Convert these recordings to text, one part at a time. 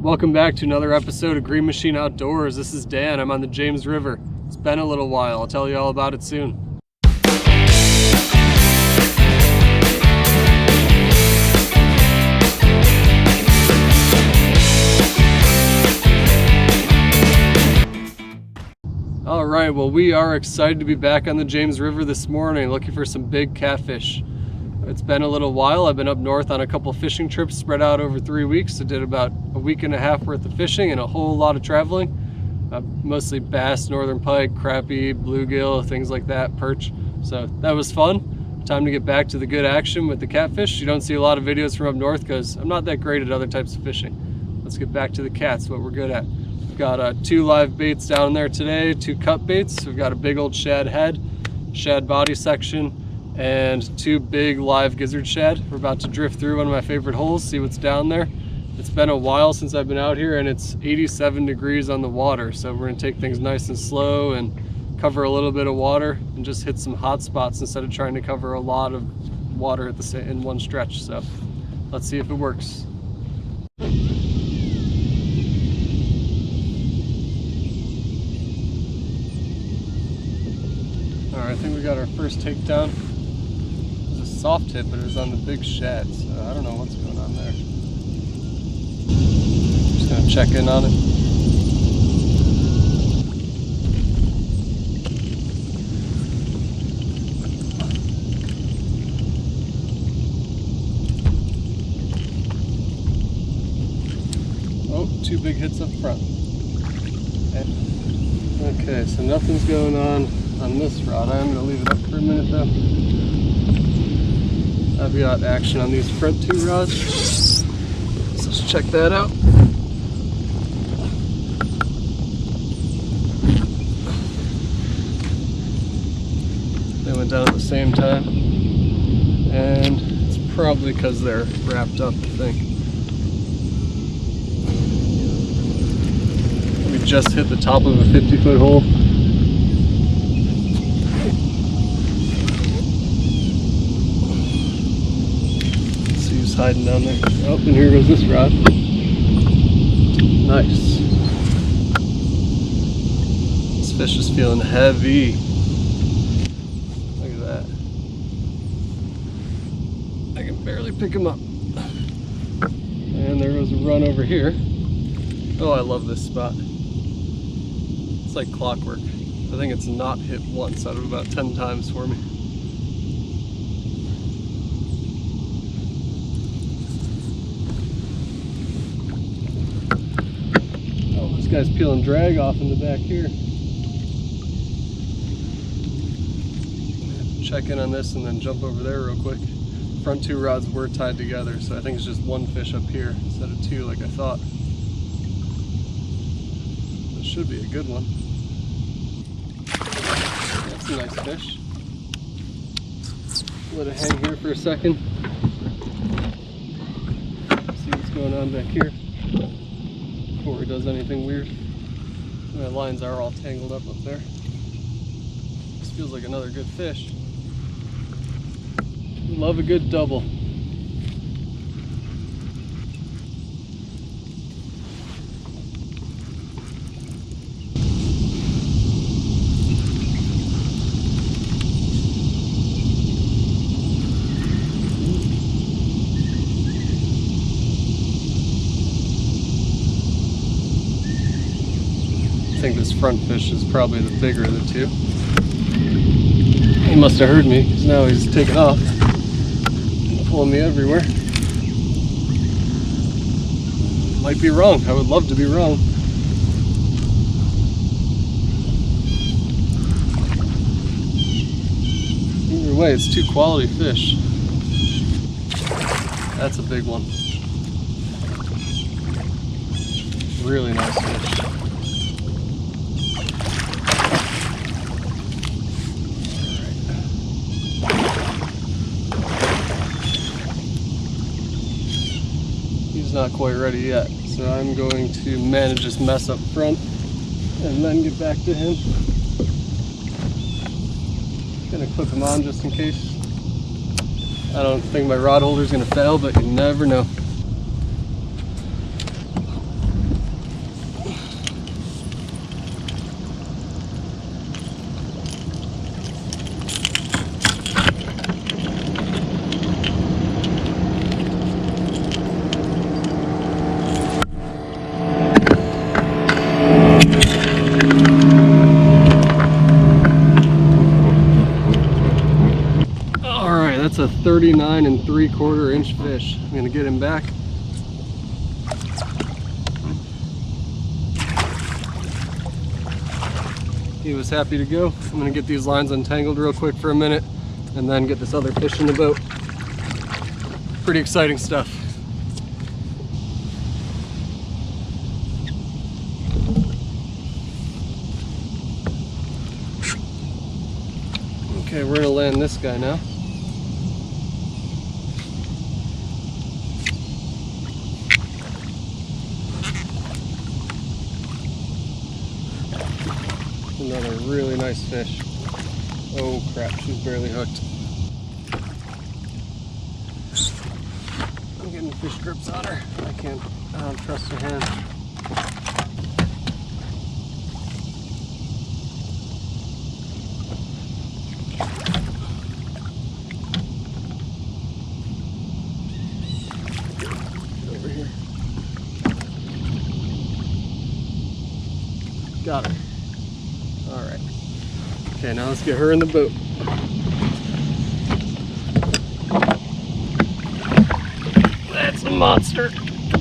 Welcome back to another episode of Green Machine Outdoors. This is Dan. I'm on the James River. It's been a little while. I'll tell you all about it soon. All right, well, we are excited to be back on the James River this morning looking for some big catfish. It's been a little while. I've been up north on a couple fishing trips spread out over 3 weeks. I did about a week and a half worth of fishing and a whole lot of traveling. Mostly bass, northern pike, crappie, bluegill, things like that, perch. So that was fun. Time to get back to the good action with the catfish. You don't see a lot of videos from up north because I'm not that great at other types of fishing. Let's get back to the cats, what we're good at. We've got 2 live baits down there today, 2 cut baits. We've got a big old shad head, shad body section, and 2 big live gizzard shad. We're about to drift through one of my favorite holes, see what's down there. It's been a while since I've been out here and it's 87 degrees on the water, so we're gonna take things nice and slow and cover a little bit of water and just hit some hot spots instead of trying to cover a lot of water at in one stretch. So let's see if it works. All right, I think we got our first takedown. It was a soft hit, but it was on the big shad, so I don't know what's going on there. Just gonna check in on it. Oh, 2 big hits up front. Okay, so nothing's going on this rod. I'm going to leave it up for a minute though. I've got action on these front 2 rods. Let's check that out. They went down at the same time, and it's probably because they're wrapped up, I think. We just hit the top of a 50-foot hole. Hiding down there. Oh, and here goes this rod. Nice. This fish is feeling heavy. Look at that. I can barely pick him up. And there goes a run over here. Oh, I love this spot. It's like clockwork. I think it's not hit once out of about 10 times for me. This guy's peeling drag off in the back here. Check in on this and then jump over there real quick. Front 2 rods were tied together, so I think it's just 1 fish up here instead of 2 like I thought. This should be a good one. That's a nice fish. Let it hang here for a second. See what's going on back here before he does anything weird. My lines are all tangled up there. This feels like another good fish. Love a good double. I think this front fish is probably the bigger of the 2. He must have heard me because now he's taking off, pulling me everywhere. Might be wrong. I would love to be wrong. Either way, it's 2 quality fish. That's a big one. Really nice fish. Not quite ready yet, so I'm going to manage this mess up front and then get back to him. Gonna clip him on just in case. I don't think my rod holder is gonna fail, but you never know. a 39 3/4 inch fish. I'm gonna get him back. He was happy to go. I'm gonna get these lines untangled real quick for a minute and then get this other fish in the boat. Pretty exciting stuff. Okay, we're gonna land this guy now. Another really nice fish. Oh crap, she's barely hooked. I'm getting fish grips on her. I don't trust her hand. Over here. Got her. All right. Okay, now let's get her in the boat. That's a monster.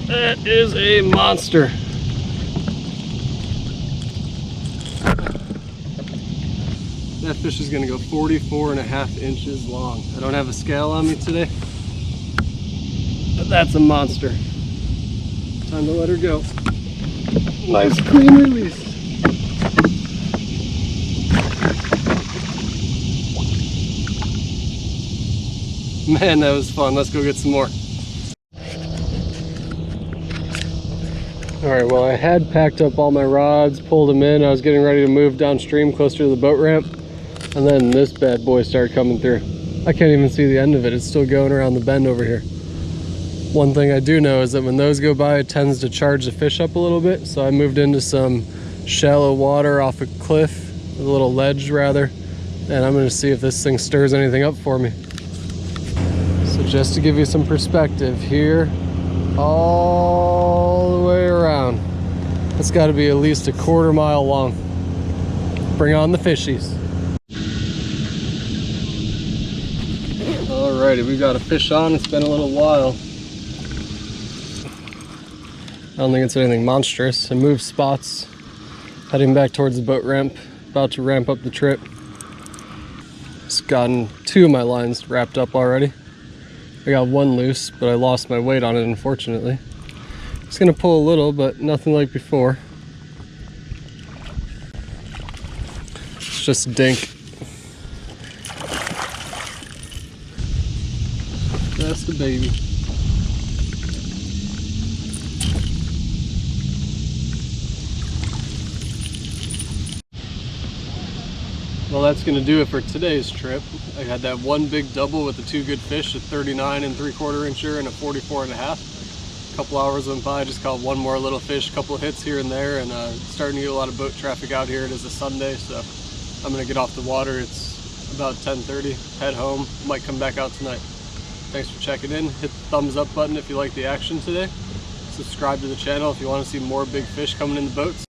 That is a monster. That fish is gonna go 44.5 inches long. I don't have a scale on me today, but that's a monster. Time to let her go. Nice clean release. Man, that was fun. Let's go get some more. Alright, well I had packed up all my rods, pulled them in. I was getting ready to move downstream closer to the boat ramp. And then this bad boy started coming through. I can't even see the end of it. It's still going around the bend over here. One thing I do know is that when those go by, it tends to charge the fish up a little bit. So I moved into some shallow water off a cliff, a little ledge rather. And I'm gonna see if this thing stirs anything up for me. So just to give you some perspective here, all the way around, it's got to be at least 1/4 mile long. Bring on the fishies. Alrighty, we got a fish on. It's been a little while. I don't think it's anything monstrous. I moved spots, heading back towards the boat ramp, about to ramp up the trip. Just gotten 2 of my lines wrapped up already. I got 1 loose, but I lost my weight on it, unfortunately. It's gonna pull a little, but nothing like before. It's just dink. That's the baby. Well, that's gonna do it for today's trip. I had that 1 big double with the 2 good fish, a 39 3/4 incher and a 44.5. A couple hours went by, just caught 1 more little fish, a couple of hits here and there, and starting to get a lot of boat traffic out here. It is a Sunday, so I'm gonna get off the water. It's about 10:30, head home, might come back out tonight. Thanks for checking in. Hit the thumbs up button if you like the action today. Subscribe to the channel if you want to see more big fish coming in the boats.